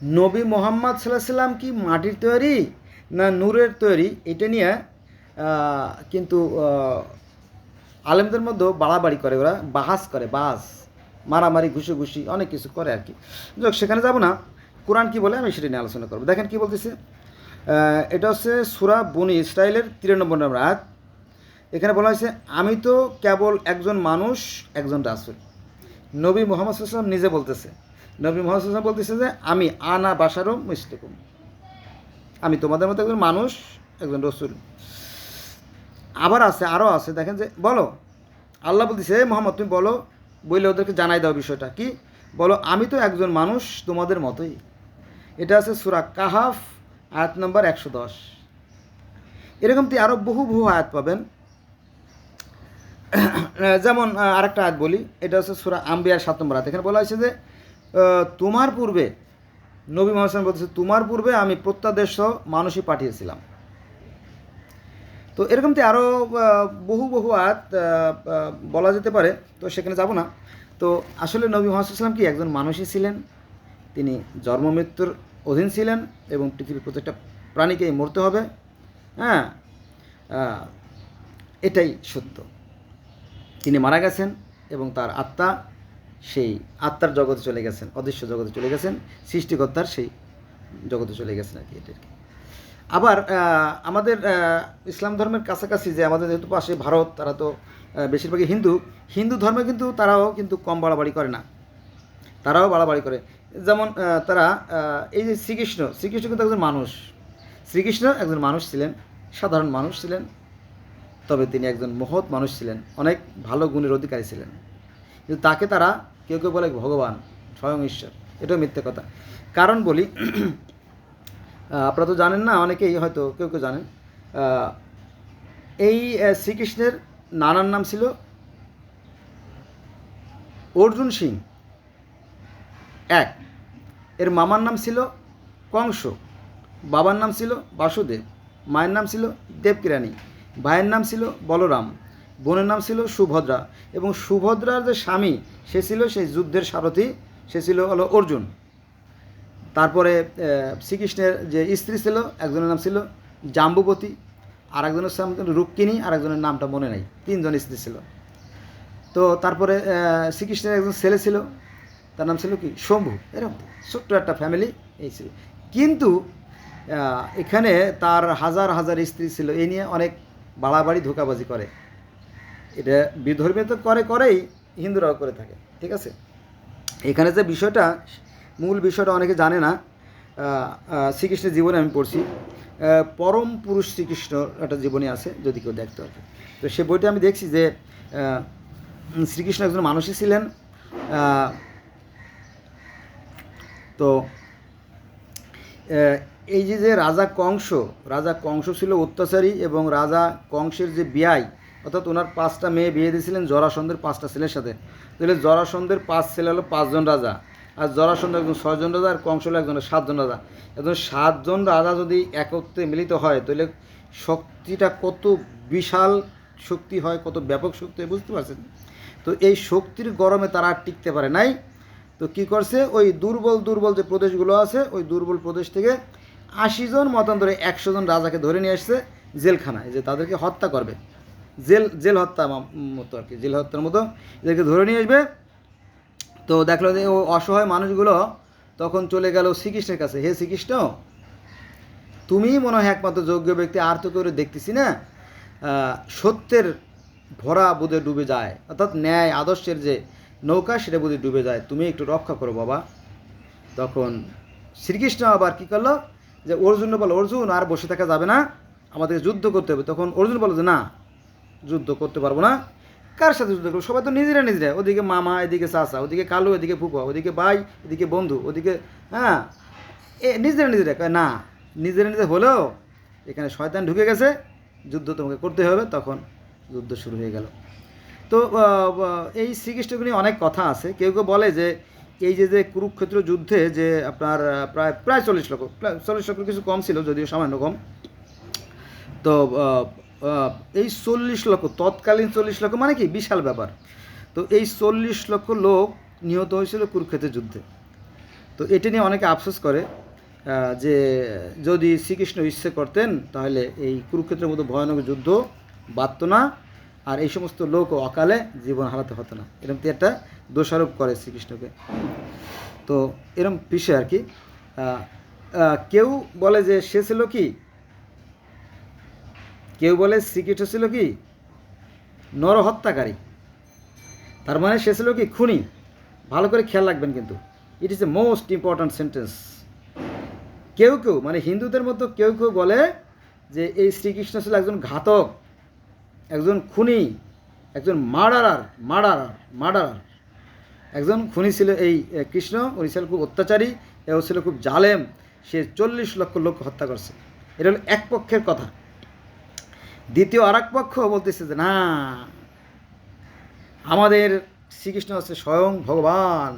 নবী মোহাম্মদ সাল্লাহ সাল্লাম কি মাটির তৈরি না নূরের তৈরি, এটা নিয়ে কিন্তু আলেমদের মধ্যে বাড়াবাড়ি করে, ওরা বাহাস করে, মারামারি ঘুষি অনেক কিছু করে আর কি। যাক, সেখানে যাব না। কোরআন কি বলে আমি সেটা নিয়ে আলোচনা করবো। দেখেন কি বলতেছে। এটা হচ্ছে সূরা বনী ইসরাইলের 93 নম্বর আয়াত। এখানে বলা হয়েছে, আমি তো কেবল একজন মানুষ, একজন রাসূল। নবী মুহাম্মদ সাল্লাল্লাহু আলাইহি ওয়াসাল্লাম নিজে বলতেছে, নবী মুহাম্মদ সাল্লাল্লাহু আলাইহি ওয়াসাল্লাম বলতেছে যে আমি আনা বাশারুম মিসলুকুম, আমি তোমাদের মতো একজন মানুষ, একজন রসুল। আবার আছে, আরও আছে, দেখেন যে বলো, আল্লাহ বলতেছে মোহাম্মদ তুমি বলো, বলে ওদেরকে জানাই দাও বিষয়টা কি, বলো আমি তো একজন মানুষ তোমাদের মতোই। এটা আছে সূরা কাহাফ আয়াত নম্বর 110। এরকমটি আরও বহু বহু আয়াত পাবেন। যেমন আরেকটা আয়াত বলি, এটা হচ্ছে সূরা আম্বিয়ার 7 নম্বর আয়াত। এখানে বলা হয়েছে যে তোমার পূর্বে, নবী মুহাম্মদ সাল্লাল্লাহু আলাইহি ওয়াসাল্লাম বলতেছে তোমার পূর্বে আমি প্রত্যাদেশ মানুষই পাঠিয়েছিলাম। তো এরকমটি আরও বহু বহু আয়াত বলা যেতে পারে, তো সেখানে যাব না। তো আসলে নবী মুহাম্মদ সাল্লাল্লাহু আলাইহি ওয়াসাল্লাম কি একজন মানুষই ছিলেন, তিনি জন্ম মৃত্যুর অধীন ছিলেন এবং পৃথিবীর প্রত্যেকটা প্রাণীকেই মরতে হবে। হ্যাঁ, এটাই সত্য। তিনি মারা গেছেন এবং তার আত্মা সেই আত্মার জগতে চলে গেছেন, অদৃশ্য জগতে চলে গেছেন, সৃষ্টিকর্তার সেই জগতে চলে গেছেন আর কি। এটাকে আবার আমাদের ইসলাম ধর্মের কাছাকাছি যে আমাদের যেহেতু পাশে ভারত, তারা তো বেশিরভাগই হিন্দু ধর্মে কিন্তু তারাও কিন্তু কম বাড়াবাড়ি করে না, তারাও বাড়াবাড়ি করে। যেমন তারা এই যে শ্রীকৃষ্ণ কিন্তু একজন মানুষ, শ্রীকৃষ্ণ একজন মানুষ ছিলেন, সাধারণ মানুষ ছিলেন, তবে তিনি একজন মহৎ মানুষ ছিলেন, অনেক ভালো গুণের অধিকারী ছিলেন। কিন্তু তাকে তারা কেউ কেউ বলে ভগবান, স্বয়ং ঈশ্বর। এটাও মিথ্যে কথা। কারণ বলি, আপনারা তো জানেন না, অনেকেই হয়তো কেউ কেউ জানেন, এই শ্রীকৃষ্ণের নানার নাম ছিল অর্জুন সিং এক, এর মামার নাম ছিল কংস, বাবার নাম ছিল বাসুদেব, মায়ের নাম ছিল দেবকিরানী, ভাইয়ের নাম ছিল বলরাম, বোনের নাম ছিল সুভদ্রা, এবং সুভদ্রার যে স্বামী সে ছিল সেই যুদ্ধের সারথি, সে ছিল হলো অর্জুন। তারপরে শ্রীকৃষ্ণের যে স্ত্রী ছিল, একজনের নাম ছিল জাম্বুবতী, আর একজনের নাম রুক্মিণী, আর একজনের নামটা মনে নাই, 3 জন স্ত্রী ছিল। তো তারপরে শ্রীকৃষ্ণের একজন ছেলে ছিল, তার নাম ছিল কি শম্ভু। এরকম ছোট্ট একটা ফ্যামিলি এই ছিল। কিন্তু এখানে তার হাজার হাজার স্ত্রী ছিল, এই নিয়ে অনেক বাড়াবাড়ি ধোঁকাবাজি করে। এটা বিধর্মী তো করেই, হিন্দুরাও করে থাকে, ঠিক আছে। এখানে যে বিষয়টা, মূল বিষয়টা অনেকে জানে না। শ্রীকৃষ্ণের জীবনে আমি পড়ছি, পরম পুরুষ শ্রীকৃষ্ণ একটা জীবনী আছে, যদি কেউ দেখতে হবে। তো সে বইটা আমি দেখছি যে শ্রীকৃষ্ণ একজন মানুষই ছিলেন। তো এই যে রাজা কংস ছিল অত্যাচারী, এবং রাজা কংসের যে বিয়াই, অর্থাৎ ওনার 5টা মেয়ে বিয়ে দিয়েছিলেন জরাসন্ধের 5টা ছেলের সাথে। তাহলে জরাসন্ধের 5 ছেলে হলো 5 জন রাজা, আর জরাসন্ধ একজন 6 জন রাজা, আর কংস হলো একজনের 7 জন রাজা। একজন 7 জন রাজা যদি একত্রে মিলিত হয়, তাহলে শক্তিটা কত বিশাল শক্তি হয়, কত ব্যাপক শক্তি হয়, বুঝতে পারছেন। তো এই শক্তির গরমে তারা টিকতে পারে নাই। তো কী করছে, ওই দুর্বল যে প্রদেশগুলো আছে, ওই দুর্বল প্রদেশ থেকে 80 জন মতান্তরে 100 জন রাজাকে ধরে নিয়ে আসছে জেলখানায়, যে তাদেরকে হত্যা করবে, জেল হত্যা মতো আর কি, জেল হত্যার মতো এদেরকে ধরে নিয়ে আসবে। তো দেখলো যে ও অসহায় মানুষগুলো তখন চলে গেল শ্রীকৃষ্ণের কাছে, হে শ্রীকৃষ্ণ, তুমিই মনে হয় একমাত্র যোগ্য ব্যক্তি, আর তো করে দেখতেছি না, সত্যের ভরা বোধে ডুবে যায়, অর্থাৎ ন্যায় আদর্শের যে নৌকা সেটা বোধে ডুবে যায়, তুমি একটু রক্ষা করো বাবা। তখন শ্রীকৃষ্ণ আবার কী করলো, যে অর্জুন বলো, অর্জুন আর বসে থাকা যাবে না, আমাদেরকে যুদ্ধ করতে হবে। তখন অর্জুন বলো যে না, যুদ্ধ করতে পারবো না। কার সাথে যুদ্ধ করবো, সবাই তো নিজেরা, ওদিকে মামা, এদিকে চাচা, ওদিকে কালু, এদিকে ফুফা, ওদিকে ভাই, এদিকে বন্ধু, ওদিকে হ্যাঁ, নিজেরা না, নিজেরা হলেও এখানে শয়তান ঢুকে গেছে, যুদ্ধ তোমাকে করতে হবে। তখন যুদ্ধ শুরু হয়ে গেল। তো এই শ্রীকৃষ্ণকে নিয়ে অনেক কথা আছে। কেউ কেউ বলে যে এই যে কুরুক্ষেত্র যুদ্ধে যে আপনার প্রায় 40 লক্ষ, 40 লক্ষ কিছু কম ছিল, যদিও সামান্য কম। তো এই 40 লক্ষ, তৎকালীন 40 লক্ষ মানে কি বিশাল ব্যাপার। তো এই 40 লক্ষ লোক নিহত হয়েছিল কুরুক্ষেত্রের যুদ্ধে। তো এটা নিয়ে অনেকে আফসোস করে যে যদি শ্রীকৃষ্ণ ইচ্ছে করতেন তাহলে এই কুরুক্ষেত্রের মতো ভয়ানক যুদ্ধ বাড়ত না, আর এই সমস্ত লোক অকালে জীবন হারাতে হতো না। এরকম একটা দোষারোপ করে শ্রীকৃষ্ণকে। তো এরকম বিষয় আর কি। কেউ বলে যে সে ছিল কি, কেউ বলে শ্রীকৃষ্ণ ছিল কি নরহত্যাকারী, তার মানে সে ছিল কি খুনি। ভালো করে খেয়াল রাখবেন কিন্তু, it is a most important sentence. কেউ কেউ মানে হিন্দুদের মতো কেউ কেউ বলে যে এই শ্রীকৃষ্ণ ছিল একজন ঘাতক, একজন খুনি, একজন মার্ডারার। একজন খুনি ছিল এই কৃষ্ণ। উনি ছিল খুব অত্যাচারী, এও ছিল খুব জালেম, সে 40 লক্ষ লোক হত্যা করছে। এটা হলো এক পক্ষের কথা। দ্বিতীয় আর এক পক্ষ বলতেছে যে না, আমাদের শ্রীকৃষ্ণ হচ্ছে স্বয়ং ভগবান,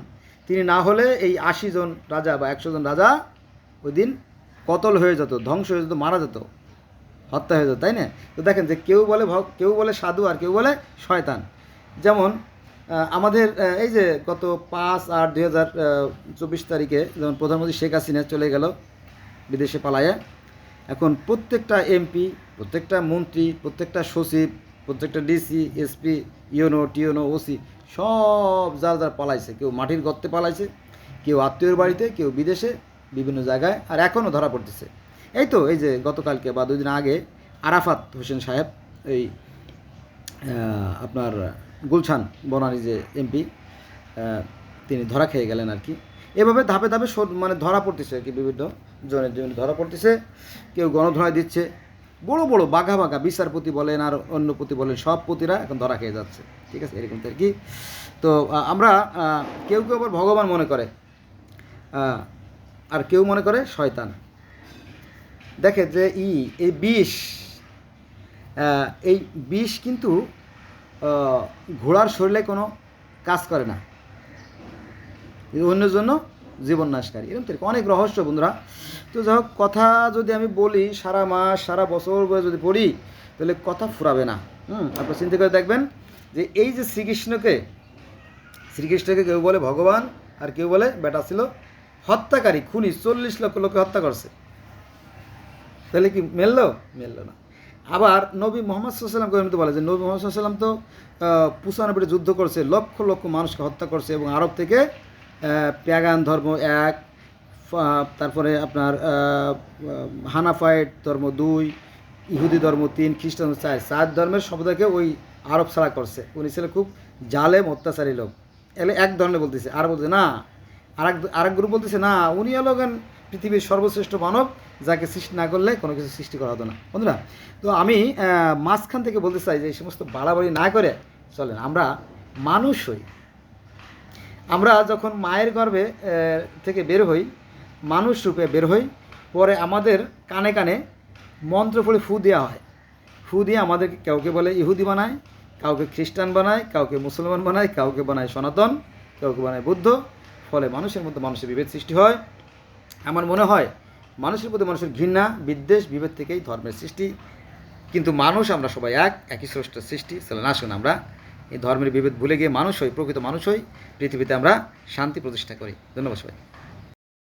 তিনি না হলে এই 80 জন রাজা বা 100 জন রাজা ওই দিন কতল হয়ে যেত, ধ্বংস হয়ে যেত, মারা যেত, হত্যা হয়ে যেত, তাই না? তো দেখেন যে কেউ বলে সাধু আর কেউ বলে শয়তান। যেমন আমাদের এই যে গত 5/8/2024 তারিখে যেমন প্রধানমন্ত্রী শেখ হাসিনা চলে গেল বিদেশে পালাইয়া, এখন প্রত্যেকটা এমপি, প্রত্যেকটা মন্ত্রী, প্রত্যেকটা সচিব, প্রত্যেকটা ডিসি, এসপি, ইউনো, টিওনো, ওসি সব যার পালাইছে। কেউ মাটির গর্তে পালাইছে, কেউ আত্মীয়র বাড়িতে, কেউ বিদেশে, বিভিন্ন জায়গায়, আর এখনও ধরা পড়তেছে। এই যে গতকালকে বা 2 দিন আগে আরাফাত হোসেন সাহেব, এই আপনার গুলশান বনানী যে এমপি, তিনি ধরা খেয়ে গেলেন আর কি। এভাবে ধাপে ধাপে মানে ধরা পড়তেছে আর কি, বিভিন্ন জনের ধরা পড়তেছে। কেউ গণধোলাই দিচ্ছে, বড় বড় বাঘা বিচারপতি বলেন আর অন্য পতি বলেন, সব পতিরা এখন ধরা খেয়ে যাচ্ছে। ঠিক আছে, এরকম আর কি। তো আমরা কেউ কেউ আবার ভগবান মনে করে, আর কেউ মনে করে শয়তান। দেখে যে এই বিষ কিন্তু ঘোড়ার শরীরে কোনো কাজ করে না, অন্যের জন্য জীবন নাশকারী। এরকম অনেক রহস্য বন্ধুরা। তো যাই হোক, কথা যদি আমি বলি সারা মাস সারা বছর করে যদি পড়ি তাহলে কথা ফুরাবে না। আপনারা চিন্তা করে দেখবেন যে এই যে শ্রীকৃষ্ণকে কেউ বলে ভগবান আর কেউ বলে বেটা ছিল হত্যাকারী, খুনি, 40 লক্ষ লোককে হত্যা করছে। তাহলে কি মেললো না? আবার নবী মোহাম্মদ সাল্লাল্লাহু আলাইহি ওয়াসাল্লাম বলে যে নবী মোহাম্মদ সাল্লাল্লাহু আলাইহি ওয়াসাল্লাম তো 95 যুদ্ধ করছে, লক্ষ লক্ষ মানুষকে হত্যা করছে, এবং আরব থেকে প্যাগান ধর্ম 1, তারপরে আপনার হানাফাইট ধর্ম 2, ইহুদি ধর্ম 3, খ্রিস্টান 4 ধর্মের সবদাকে ওই আরব ছাড়া করছে। উনি ছিল খুব জালেম অত্যাচারী লোক। এলে এক ধরনের বলতেছে, আর বলছে না, আরেক গ্রুপ বলতেছে না, উনি হলো পৃথিবীর সর্বশ্রেষ্ঠ মানব, যাকে সৃষ্টি না করলে কোনো কিছু সৃষ্টি করা হতো না। বন্ধুরা, তো আমি মাঝখান থেকে বলতে চাই যে এই সমস্ত বাড়াবাড়ি না করে চলেন আমরা মানুষ হই। আমরা যখন মায়ের গর্ভে থেকে বের হই, মানুষ রূপে বের হই, পরে আমাদের কানে কানে মন্ত্র পড়ে ফু দেওয়া হয়। ফু দিয়ে আমাদেরকে কাউকে বলে ইহুদি বানায়, কাউকে খ্রিস্টান বানায়, কাউকে মুসলমান বানায়, কাউকে বানায় সনাতন, কাউকে বানায় বুদ্ধ। ফলে মানুষের মধ্যে মানুষের বিভেদ সৃষ্টি হয়। আমার মনে হয় মানুষের প্রতি মানুষের ঘৃণা, বিদ্বেষ, বিভেদ থেকেই ধর্মের সৃষ্টি। কিন্তু মানুষ আমরা সবাই একই স্রষ্টার সৃষ্টি। চলেন আসুন আমরা এই ধর্মের বিভেদ ভুলে গিয়ে মানুষ হই, প্রকৃত মানুষ হই, পৃথিবীতে আমরা শান্তি প্রতিষ্ঠা করি। ধন্যবাদ সবাই।